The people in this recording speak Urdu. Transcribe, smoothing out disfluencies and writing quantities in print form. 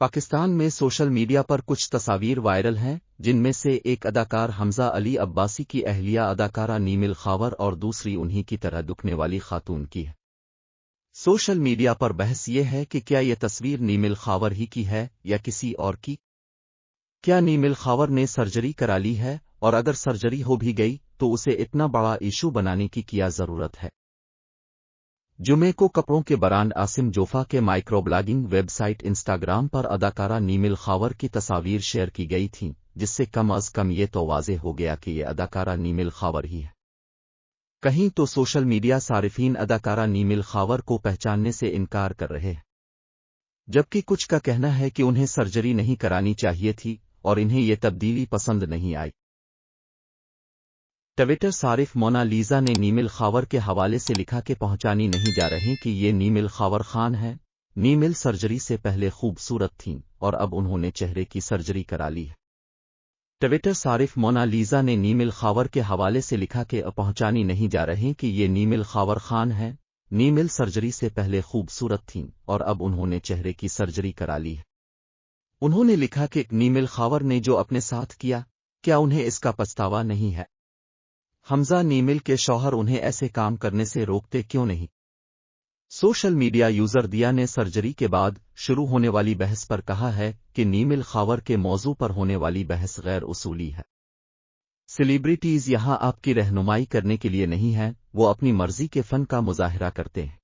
پاکستان میں سوشل میڈیا پر کچھ تصاویر وائرل ہیں جن میں سے ایک اداکار حمزہ علی عباسی کی اہلیہ اداکارہ نیمل خاور اور دوسری انہی کی طرح دکھنے والی خاتون کی ہے۔ سوشل میڈیا پر بحث یہ ہے کہ کیا یہ تصویر نیمل خاور ہی کی ہے یا کسی اور کی؟ کیا نیمل خاور نے سرجری کرا لی ہے، اور اگر سرجری ہو بھی گئی تو اسے اتنا بڑا ایشو بنانے کی کیا ضرورت ہے؟ جمعے کو کپڑوں کے برانڈ عاصم جوفا کے micro blogging website Instagram پر اداکارہ نیمل خاور کی تصاویر شیئر کی گئی تھیں، جس سے کم از کم یہ تو واضح ہو گیا کہ یہ اداکارہ نیمل خاور ہی ہے۔ کہیں تو سوشل میڈیا صارفین اداکارہ نیمل خاور کو پہچاننے سے انکار کر رہے ہیں، جبکہ کچھ کا کہنا ہے کہ انہیں سرجری نہیں کرانی چاہیے تھی اور انہیں یہ تبدیلی پسند نہیں آئی۔ ٹویٹر صارف مونا لیزا نے نیمل خاور کے حوالے سے لکھا کہ پہچانی نہیں جا رہے کہ یہ نیمل خاور خان ہے۔ نیمل سرجری سے پہلے خوبصورت تھیں اور اب انہوں نے چہرے کی سرجری کرا لی ہے۔ ٹویٹر صارف مونا لیزا نے نیمل خاور کے حوالے سے لکھا کہ اب پہچانی نہیں جا رہے کہ یہ نیمل خاور خان ہے۔ نیمل سرجری سے پہلے خوبصورت تھیں اور اب انہوں نے چہرے کی سرجری کرا لی ہے۔ انہوں نے لکھا کہ نیمل خاور نے جو اپنے ساتھ کیا، کیا انہیں اس کا پچھتاوا نہیں ہے؟ حمزہ نیمل کے شوہر انہیں ایسے کام کرنے سے روکتے کیوں نہیں؟ سوشل میڈیا یوزر دیا نے سرجری کے بعد شروع ہونے والی بحث پر کہا ہے کہ نیمل خاور کے موضوع پر ہونے والی بحث غیر اصولی ہے۔ سیلیبریٹیز یہاں آپ کی رہنمائی کرنے کے لیے نہیں ہیں، وہ اپنی مرضی کے فن کا مظاہرہ کرتے ہیں۔